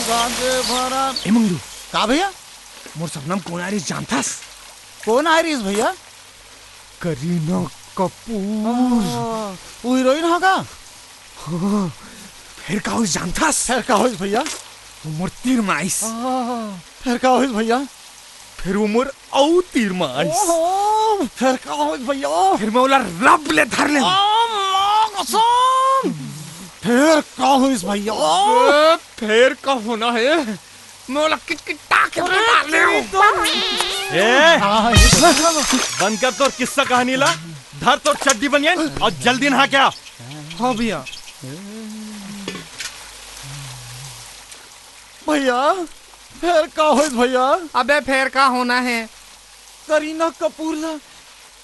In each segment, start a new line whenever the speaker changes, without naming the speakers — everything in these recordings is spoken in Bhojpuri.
गांजे भरा।
ए मंगलू
का भैया?
मोर सपना में कौन आ रही जानथास?
कौन आ रही भैया?
करीना कपूर।
वो हीरोइन होगा?
हाँ, फिर का हो जानथास?
फिर का हो भैया?
उमर तीर में आइस।
फिर का हो भैया?
फिर उमर औ तीर में आइस।
फिर का हो भैया?
फिर मैं बोला रब ले धर ले।
फिर का हो भैया?
फिर का होना है मैं बोला किटकिटा के डाल ले।
ए बंद कर तो किस्सा कहानी ला। धर तो चड्डी बनिए और जल्दी नहा क्या।
हाँ भैया।
भैया फिर का हो भैया?
अबे फिर का होना है?
करीना कपूर ला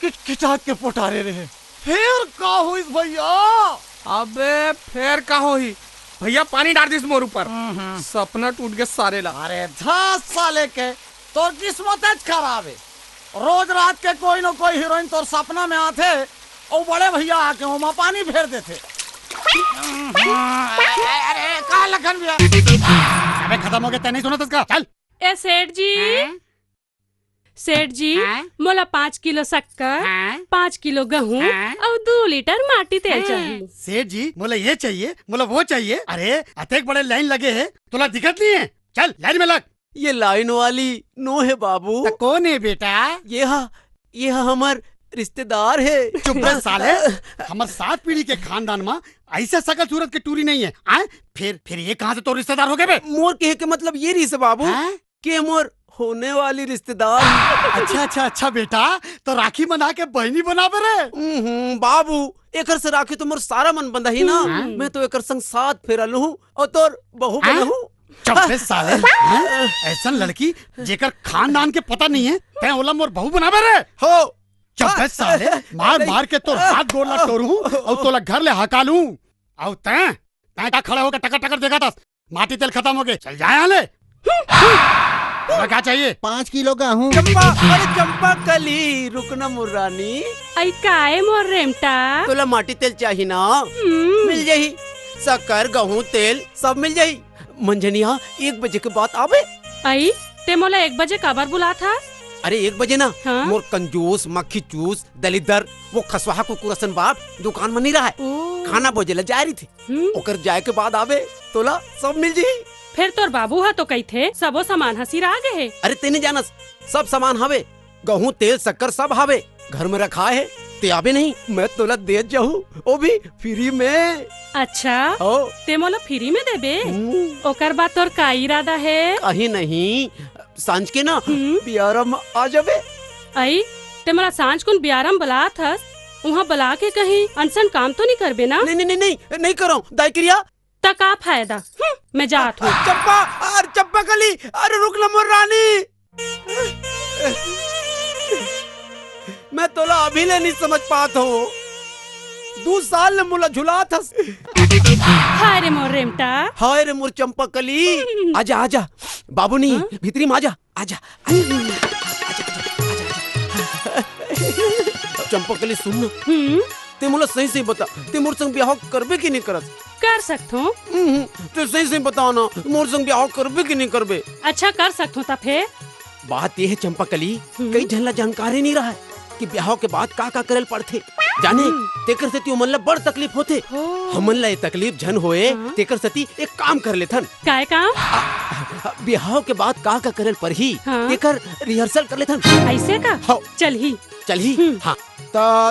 किटकिटा के पोटारे रहे। फिर का हो भैया?
अबे फिर का हो ही भैया? पानी डाल दिस मोर ऊपर। सपना टूट गया सारे ला।
अरे 10 साले के तोर किस्मत खराब है। रोज रात के कोई न कोई हीरोइन तोर सपना में आते और बड़े भैया आके वहाँ पानी फेर देते। अरे कहा लखन भैया? अबे खत्म हो गया, तै नहीं सुना इसका? चल।
ए सेठ जी, सेठ जी मोला 5 किलो शक्कर, 5 किलो गेहूँ और 2 लीटर माटी तेल चाहिए।
सेठ जी मोला ये चाहिए, मोला वो चाहिए। अरे अतेक बड़े लाइन लगे है, तुला दिक्कत नहीं है? चल लाइन में लग।
ये लाइन वाली नो है बाबू।
तो कौन है बेटा?
ये हमार रिश्तेदार है।
चुप रह साले। हमार 7 पीढ़ी के खानदान में ऐसा सकल सूरत के टूरी नहीं है। आए? फिर ये कहाँ से तो रिश्तेदार हो गए बे?
मोर कहे के मतलब ये रही से बाबू कि मोर होने वाली रिश्तेदार।
अच्छा बेटा, तो राखी बना के बहनी बना बरे।
बाबू एकर से राखी तो मोर सारा मन बंधा ही ना। मैं तो एकर संग 7 फेरा लूं और तोर बहू बना हूँ।
चुप बे साले। ऐसा लड़की जेकर खानदान के पता नहीं है तै ओला मोर बहू बना बरे
हो।
चुप बे साले। मार के तोर हाथ गोड़ ला तोड़ू और तोला घर ले हका लूं। और तै का खड़ा होकर टकर टकर देखा था? माटी तेल खत्म हो गए। चल जाए यहाँ ले। क्या चाहिए?
5 किलो गेहूँ।
चंपा कली रुकना मुर्रानी।
आई काए मोर रेमटा?
तोला माटी तेल चाहिए ना? मिल जाही। शक्कर गेहूँ तेल सब मिल जाही। मंजनिया 1 बजे के बाद आवे।
आई ते मोला 1 बजे काबर बुला था?
अरे 1 बजे ना।
हाँ?
मोर कंजूस मक्खी चूस दलिदर वो खसवाहा कुकुरसन बाप दुकान में नहीं रहा है। खाना बोझेला जा रही थी। ओकर जाए के बाद आवे तोला सब मिल जी।
फिर तोर बाबू हा तो कही थे सबो सामान हसीर आ गए है।
अरे तेने जानस सब सामान हवे। गेहूँ तेल शक्कर सब हवे घर में रखा है। ते आवे नहीं मैं तोला दे जाऊँ वो भी फ्री में।
अच्छा ते मोला फ्री में देबे? ओकर बाद तोर का इरादा है?
कहीं नहीं सांझ के ना बियारम आ जावे।
आई ते मोला सांझ कुन बियारम बुला थस, वहाँ बुला के कहीं अनसन काम तो नहीं करबे ना?
नहीं करो दाई क्रिया।
ता का फायदा? मैं जात हूँ।
चंपा कली अरे रुक ना मोर रानी। मैं तोला अभी ले नहीं समझ पात हो। 2 साल ने मुला झुला था।
हाय रे मोर रेमटा।
हाय रे मोर चंपा कली। आजा बाबू नहीं भीतरी में आजा। चंपा कली सुन ते मोला सही बता ते मोर संग ब्याह करबे कि नहीं करत?
कर सकतो।
तो सही बताओ ना मोर संग ब्याह करबे कि नहीं करबे?
अच्छा कर सकतो ता फिर
बात ये है चंपा कली कई झल्ला जानकारी नहीं रहा है कि ब्याह के बाद का करल पड़थे। जाने तेकर सती मन ला बड़ तकलीफ होथे। हमन ला ये तकलीफ झन होए तेकर सती एक काम कर लेथन।
काय काम?
ब्याह के बाद का करल पर ही तेकर रिहर्सल कर लेथन।
ऐसे का? चल ही।
हाँ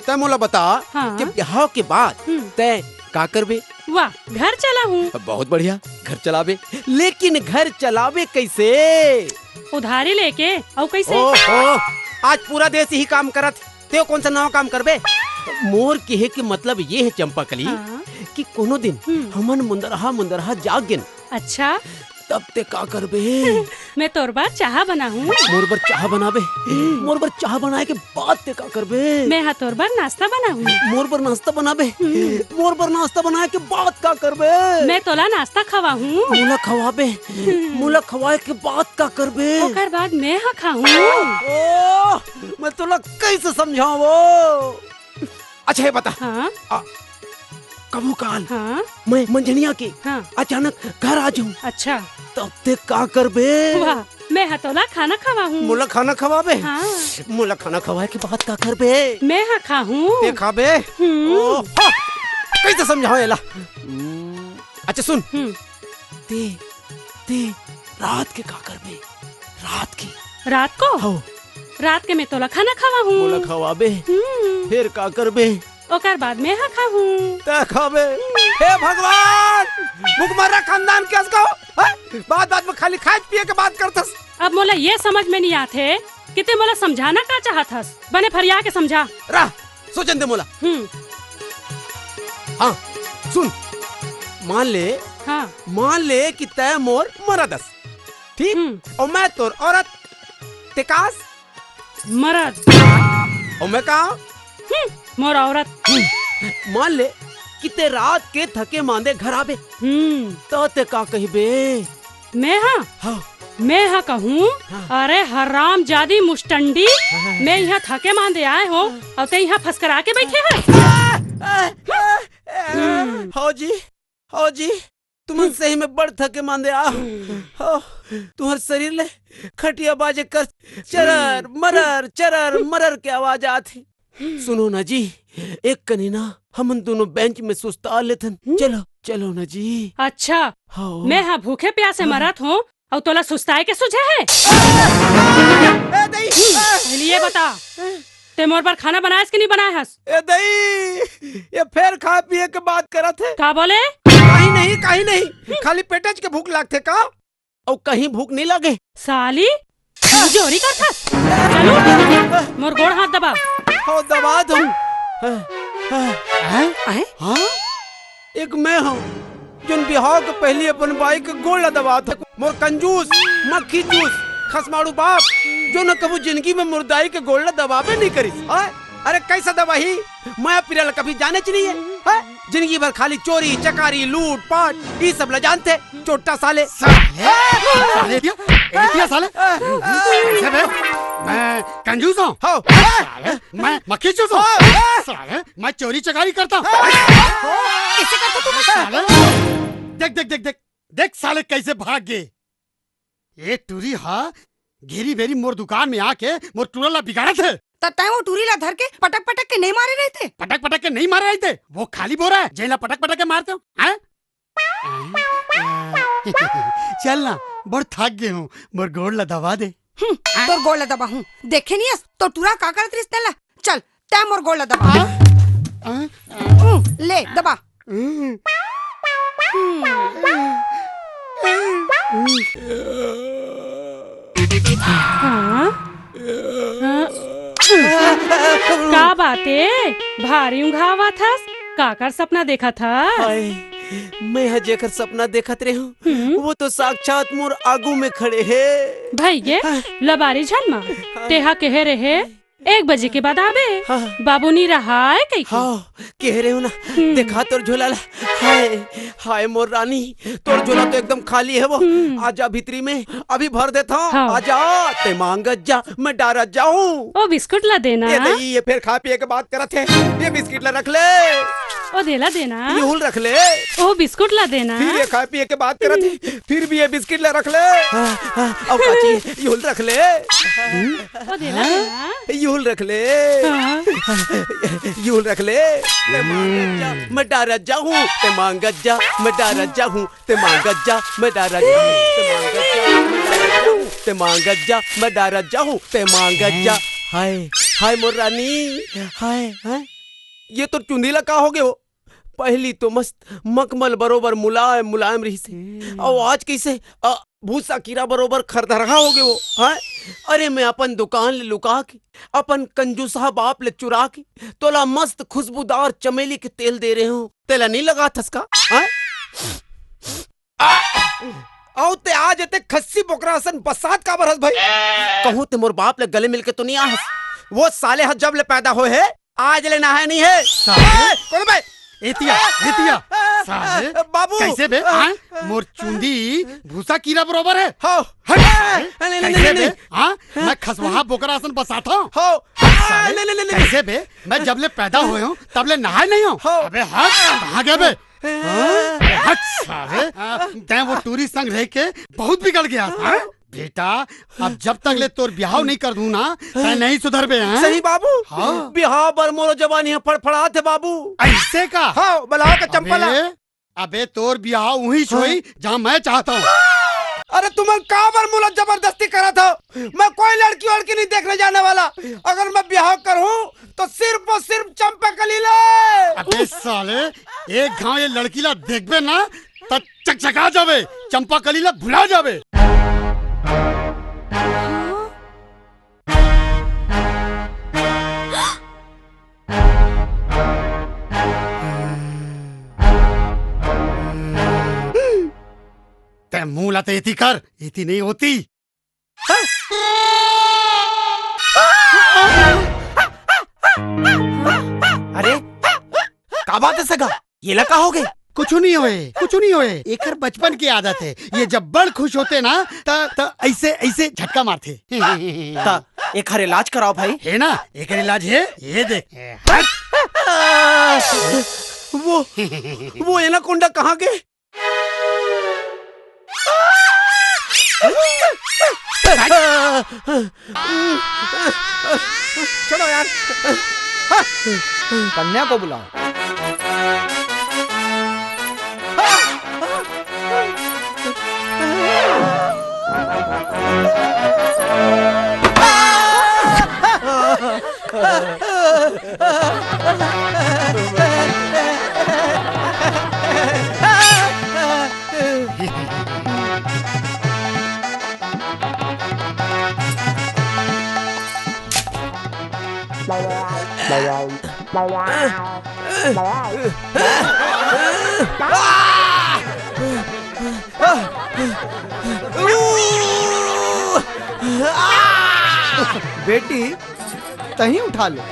तै मोला बता कि ब्याह के बाद तै का करबे?
वाह घर चला हूँ।
बहुत बढ़िया घर चलावे। लेकिन घर चलावे कैसे?
उधारी लेके और कैसे?
आज पूरा देश ही काम करत ते कौन सा नवा काम करबे? मोर कहे के मतलब ये है चंपा कली कि कोनो दिन हमन मुंदरहा जाग गिन।
अच्छा
तब ते का करबे?
मैं तोर बार चाह बना हूँ।
मोर बर चाह बनाबे। मोर बर चाह बनाए के बाद ते का करबे?
मैं हाँ तोर बार नाश्ता बना हूँ।
मोर बर नाश्ता बनाबे। मोर बर नाश्ता बनाए के बाद का करबे?
मैं तोला नाश्ता खवा हूँ।
मुला खवाबे। मुला खवाए के बाद का करबे?
ओकर बाद मैं हाँ खाऊँ।
मैं तोला कैसे समझाऊं? अच्छा ये बता। कबू काल मैं मंजनिया के अचानक घर आ जाऊं।
अच्छा
तब ते का करबे?
वाह, मैं हतोला खाना खवा हूँ।
मोला खाना खवाबे?
हाँ।
मोला खाना खवाए के बाद का करबे?
मैं हाँ खा हूँ।
ते खाबे? ओह, कैसे समझाओ एला? अच्छा सुन, ते रात के का करबे? रात की?
रात को?
हो,
रात के मैं तोला खाना खवा हूँ।
मोला खवाबे? फिर का करबे?
ओकर बाद मैं हाँ खा हूँ।
ते खाबे? हे भगवान, भुखमरा खानदान कैसे कहो? बात बात में खाली खाए पिए के बात करतस।
अब मोला ये समझ में नहीं आते कि ते मोला समझाना का चाहत हस। बने फरिया के समझा।
रह, सोचन दे मोला। हाँ, सुन, मान ले कि तय मोर मरदस, ठीक? और मैं तोर औरत, तिकास
मरद,
और मैं कहा
मोर औरत।
मान ले कि ते रात के थके मांदे घर आबे, तो ते का कहिबे?
मैं हाँ,
हाँ,
मैं हाँ कहूँ, अरे हराम जादी मुस्टंडी, मैं यहाँ थके मांदे आए हो और ते यहाँ फंसकरा के बैठे हैं।
हो जी, तुम सही में बड़ थके मांदे आ। तुम्हारे शरीर ले खटिया बाजे कर चरर मरर के आवाज आती। सुनो ना जी, एक कनीना हम दोनों बेंच में सुस्ता लेथन। चलो ना जी।
अच्छा, मैं हाँ भूखे प्यासे मरत हूँ और तोला सुस्ताए के सुझे है? ये बता, ते मोर पर खाना बनायस कि नहीं बनाया हस?
ए दई, ये फिर खा पिए के बात करा थे।
का बोले?
कहीं नहीं, खाली पेटच के भूख लागते का? और कहीं भूख नहीं लगे।
साली जोरी कर था। चलो मोर गोड़ हाथ दबा।
हो दबा दो। एक मैं हूँ जोन बिहार के पहले अपन बाई के गोड़ दबा था। मोर कंजूस मक्खी जूस खसमाड़ू बाप जो न कबू जिंदगी में मुर्दाई के गोड़ दबावे नहीं करी। अरे कैसा दबाही, मैं पिरल कभी जाने च नहीं है। जिंदगी भर खाली चोरी चकारी लूट पाट ये सब ल जानते। चोटा साले
साले कैसे बे? मैं कंजूस हूँ? साले मैं मक्खी चूस हूँ? साले मैं चोरी चकारी करता हूँ?
कैसे करता तू?
साले देख साले कैसे भाग गए। ये टूरी हाँ घेरी बेरी मोर दुकान में आके मोर टूरा ला बिगाड़े थे।
तब तय वो टूरी ला धर के पटक पटक के नहीं मारे रहे थे?
पटक के नहीं मार रहे थे, वो खाली बोरा है जेला पटक के मारते हो। चल ना, बड़ थक गए हूँ, मोर गोड़ ला दबा दे।
तोर गोड़ ला दबा हूँ, देखे नहीं है तो टूरा का करत रिश्ते ला। चल तय मोर गोड़ ला दबा। ले दबा।
का बातें भारी उंघावा था? काकर सपना देखा था?
मैं जेकर सपना देखत रहे हूँ वो तो साक्षात मोर आगू में खड़े है।
भाई ये लबारी झनमा तेहा कह रहे 1 बजे के बाद आवे। बाबू नहीं रहा है कहीं?
कह रहे हो ना, देखा तोर झोला ला। हाय मोर रानी, तोर झोला तो एकदम खाली है। वो आजा भीतरी में, अभी भर देता हूँ। आजा ते मांगत जा, मैं डारा जाऊँ।
ओ बिस्कुट ला देना।
ये फिर खा पिए के बात करत है। ये बिस्किट ला रख ले।
ओ देला देना।
यूल रख ले।
ओ बिस्कुट ला देना।
फिर ये खा पिए के बात करत है, फिर भी ये बिस्किट ला रख ले। अब काची यूल रख ले।
ओ देला देना।
यूल रख ले। यूल रख ले। मैं डारा जाऊँ ते मांगत जा, मैं डारा जाऊँ ते मांगत जा, मैं डारा जाऊँ ते मांगत जा, मैं डारा जाऊँ ते मांगत जा। हाय मोर रानी, हाय। ये तो चुंदीला का हो गए हो। पहली तो मस्त मखमल बरोबर मुलायम रही से, और आज कैसे भूसा कीड़ा बरोबर खरदरहा हो गए वो। अरे मैं अपन दुकान ले लुका के, अपन कंजूसा बाप ले चुरा के तोला मस्त खुशबूदार चमेली के तेल दे रहे हूँ। तेला नहीं लगा थसका? आओ ते आज ते खस्सी बोकरासन बसात का बरस भाई। कहूँ ते मोर बाप ले गले मिलके तो नहीं आहस। वो साले जब ले पैदा हो है आज ले नहाया नहीं है। कौन भाई?
एतिया साले
बाबू
कैसे बे? मोर चुंदी भूसा कीड़ा बरोबर है।
कैसे
बे? मैं खसवाहा बोकरासन बसाता हूँ। कैसे बे? मैं जब ले पैदा हुए हूँ तब ले नहाए नहीं हूँ। अबे हाँ कहाँ गए बे? हट साले, तैं वो टूरिस्ट संग रह के बहुत बिगड़ गया। हाँ? बेटा, अब जब तक ले तोर ब्याह नहीं कर दूं ना, तैं नहीं सुधर बे। हैं?
सही बाबू।
हाँ।
बिहार बर मोरो जवानी है फड़फड़ा थे बाबू।
ऐसे का?
हाँ, बलाओ का चंपला।
अबे तोर ब्याह वहीं छोई जहाँ मैं चाहता हूँ।
अरे तुम्हें काबर मुला जबरदस्ती करा था। मैं कोई लड़की वड़की नहीं देखने जाने वाला। अगर मैं ब्याह करूं तो सिर्फ और सिर्फ चंपाकली ले।
अबे साले, एक गाँव ये लड़की ला देखबे ना तो चकचका जावे, चंपाकली ला भुला जावे। ते मुंह लाते इति कर, इति नहीं होती।
अरे का बात है सगा, ये लगा हो गए?
कुछ नहीं होए, कुछ नहीं होए। एक बचपन की आदत है। ये जब बड़ खुश होते ना तो ऐसे ऐसे झटका मारते।
एक हर इलाज कराओ भाई।
है ना, एक इलाज है, ये देख।
वो एनाकोंडा कहाँ गए?
चलो यार, कन्या को बुलाओ। बेटी तहीं उठा लो।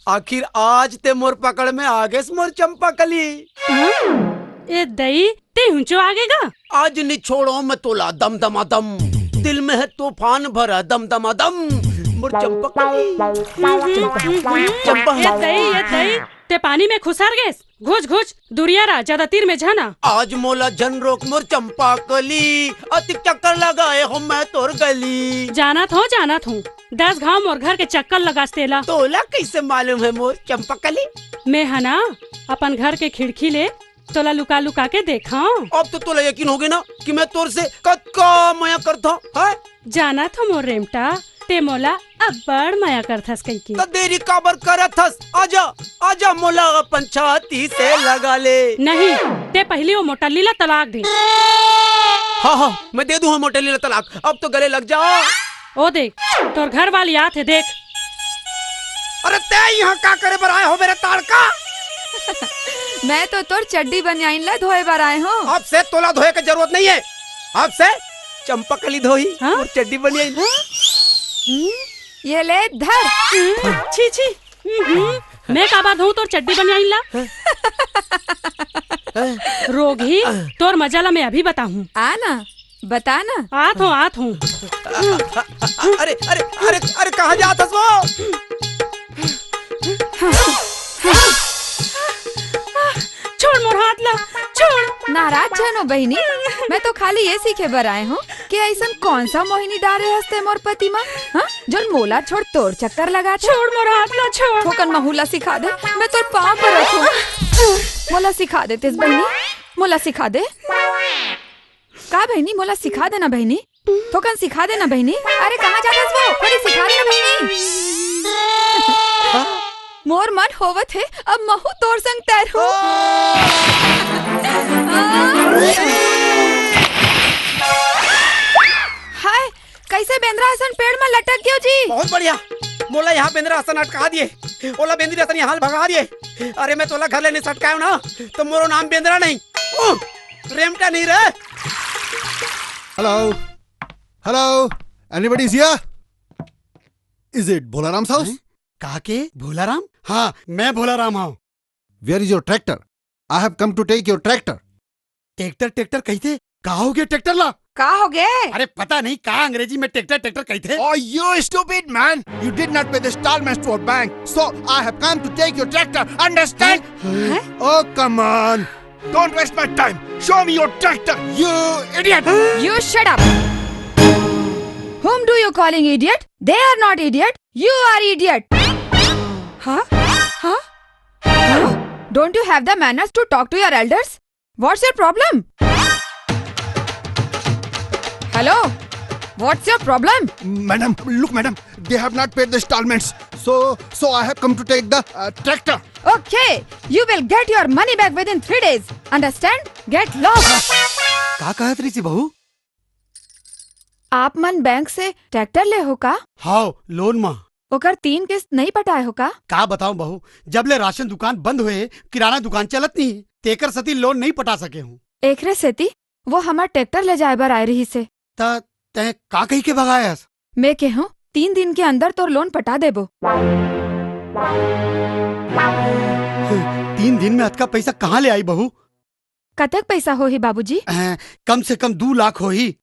आखिर आज ते मोर पकड़ में आगे मोर चंपाकली।
ए दई ते हुंचो आगेगा।
आज निछोड़ो मैं तोला दम दमा दम, दिल में है तूफान भरा दम दमा दम। मोर चंपाकली।
ए दई ते पानी में खुसर गए। घुस घुस दुरिया रा ज्यादा तीर में जाना।
आज मोला जन रोक मोर चंपाकली, अति चक्कर लगाए हो मैं तोर गली।
जाना थो 10 घाव मोर घर के चक्कर लगास्तेला।
तोला कैसे मालूम है मोर चंपाकली?
मैं है ना अपन घर के खिड़की ले तोला लुका लुका के देखा।
अब तो तोला यकीन हो गया ना कि मैं तोर से कत्का माया करता है।
जाना था मोर रेमटा, ते मोला अब बड़ माया करथस कई की।
तो देरी काबर करथस? आजा आजा मोला अपन छाती से लगा ले।
नहीं, ते पहले वो मोटल्ली ला तलाक दे।
हाँ मैं दे दूँ मोटल्ली ला तलाक। अब तो गले लग जा।
ओ देख तोर घर वाली आत है, देख।
अरे ते यहाँ क्या करे बर आए हो मेरे ताड़का?
मैं तो तोर चड्डी बनियाइन ला धोए बर आए हूँ।
अब से तोला धोए की जरूरत नहीं है। अब से चंपाकली धोई और चड्डी बनियाइन।
ये ले धर।
छी छी। मैं का बात हूँ तोर चड्डी बनियाइन ला। रोगी तोर मजा ला मैं अभी बताऊँ।
आना बता ना।
आत हूँ।
अरे अरे अरे अरे कहाँ जाता वो?
छोड़ मोर हाथ ला, छोड़।
नाराज जानो बहनी, मैं तो खाली ये सीखे बर आए हूँ कि ऐसा कौन सा मोहिनी डारे हंसते मोर पति माँ, हाँ? जो मोला छोड़ तोड़ चक्कर लगा।
छोड़ मोर हाथ ला, छोड़।
ठोकन महूला सिखा दे, मैं तोर पाँव पर रखूं। मोला सिखा दे तेज बहनी, मोला सिखा दे। का बहनी मोला सिखा देना बहनी, ठोकन सिखा देना बहनी। अरे कहाँ जाता वो? थोड़ी सिखा देना बहनी। मोर मन होवत है अब महू तोर संग तैरू। हाय कैसे बेंद्रा हसन पेड़ में लटक गयो जी।
बहुत बढ़िया, मोला यहाँ बेंद्रा हसन अटका दिए। ओला बेंद्रा हसन यहाँ भगा दिए। अरे मैं तोला घर लेने सटकायो ना तो मोरो नाम बेंद्रा नहीं रेमटा नहीं रहे।
Hello? Hello? Anybody's here? Is it Bolaram's house?
कहा के भोलाराम? हाँ, मैं भोलाराम हूँ।
Where is your tractor? I have come to take your tractor.
Tractor tractor कही थे? कहा हो गया ट्रैक्टर ला?
का हो गए?
अरे पता नहीं कहा अंग्रेजी में ट्रैक्टर ट्रैक्टर कही थे?
Oh, you stupid man! You did not pay the installments to our bank, so I have come to take your tractor. Understand? Oh, come on! Don't waste my time. Show me your tractor, you idiot!
You shut up. Whom do you calling idiot? They are not idiot. You are idiot. Huh? Huh? Huh? Don't you have the manners to talk to your elders? What's your problem? Hello? What's your problem?
Madam, look, madam. They have not paid the installments, so I have come to take the tractor.
Okay, you will get your money back within 3 days. Understand? Get lost.
का कहत रही थी बहू?
आप मन बैंक से ट्रैक्टर ले हो का?
हाँ, लोन माँ।
ओकर 3 किस्त नहीं पटाए हो का?
का बताऊं बहू, जब ले राशन दुकान बंद हुए, किराना दुकान चलत नहीं, तेकर सती लोन नहीं पटा सके हूँ।
एकरे सेती वो हमार ट्रैक्टर ले जाए बर आए रही से।
तै का कही के भगायस?
मैं कहूँ 3 दिन के अंदर तोर लोन पटा देबो।
3 दिन में अतका पैसा कहाँ ले आई बहू?
कतक पैसा हो ही बाबूजी?
कम से कम 2 लाख हो ही।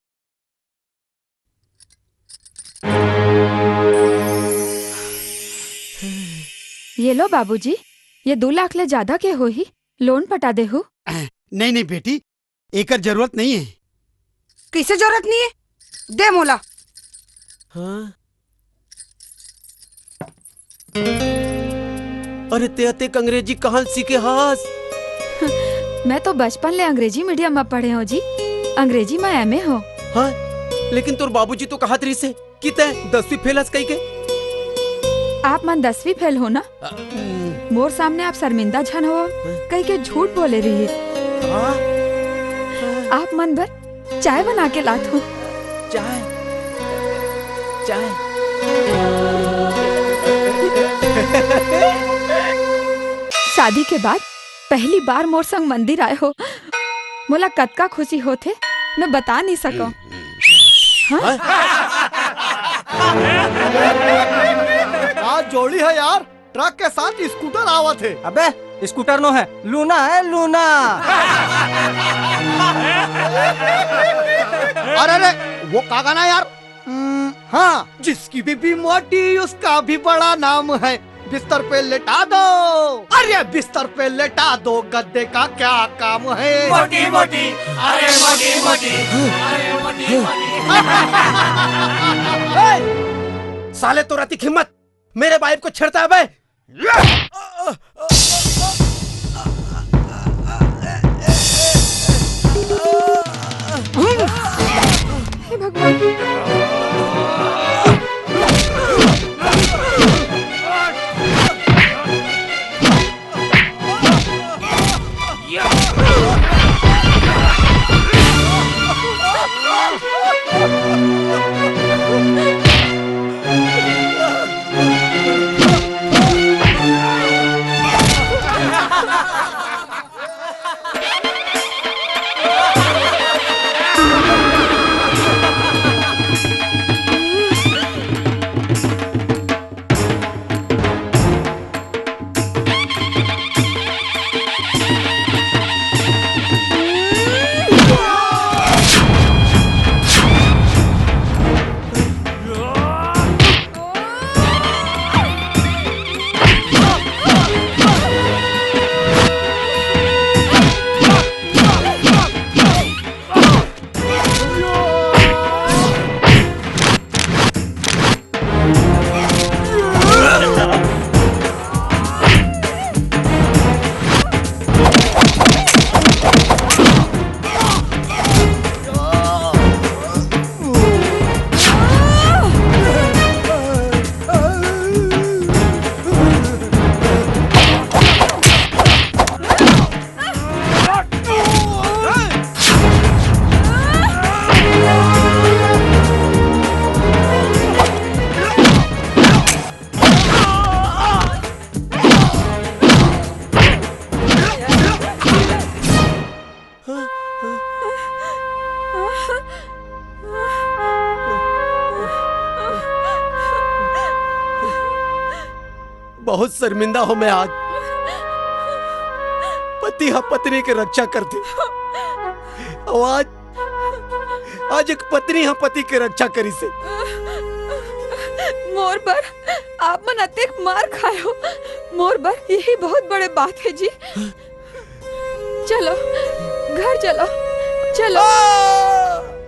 ये लो बाबूजी, ये 2 लाख ले ज्यादा के हो ही, लोन पटा दे हो।
नहीं नहीं बेटी, एकर जरूरत नहीं है।
किसे जरूरत नहीं है? दे मोला।
हाँ? अरे ते अतेक अंग्रेजी कहाँ सीखे हास?
मैं तो बचपन ले अंग्रेजी मीडियम में पढ़े हो जी। अंग्रेजी में एमए हो।
हाँ? लेकिन तोर बाबूजी तो कहत रही से कि ते 10वीं फेल हस कही के।
आप मन 10वीं फेल हो ना? मोर सामने आप शर्मिंदा झन हो कही के झूठ बोले रही है। आप मन भर चाय बना के लात हो।
चाय चाय
शादी के बाद पहली बार मोर संग मंदिर आए हो, मोला कतका खुशी होथे मैं बता नहीं सको। हाँ?
आज जोड़ी है यार, ट्रक के साथ स्कूटर आवा थे।
अबे स्कूटर नो है, लूना है लूना।
अरे वो का गाना यार? हाँ, जिसकी बीबी मोटी उसका भी बड़ा नाम है। बिस्तर पे लेटा दो, अरे बिस्तर पे लेटा दो, गद्दे का क्या काम है? मोटी मोटी, अरे मोटी मोटी, अरे मोटी मोटी।
साले तो राती हिम्मत मेरे बाइप को छेड़ता है बे।
हे भगवान।
बहुत शर्मिंदा हो मैं आज। पति हा पत्नी की रक्षा करती और आज एक पत्नी हा पति की रक्षा करी से।
मोर पर आप मन अतेक मार खाए हो मोर पर, यही बहुत बड़े बात है जी। चलो घर चलो चलो।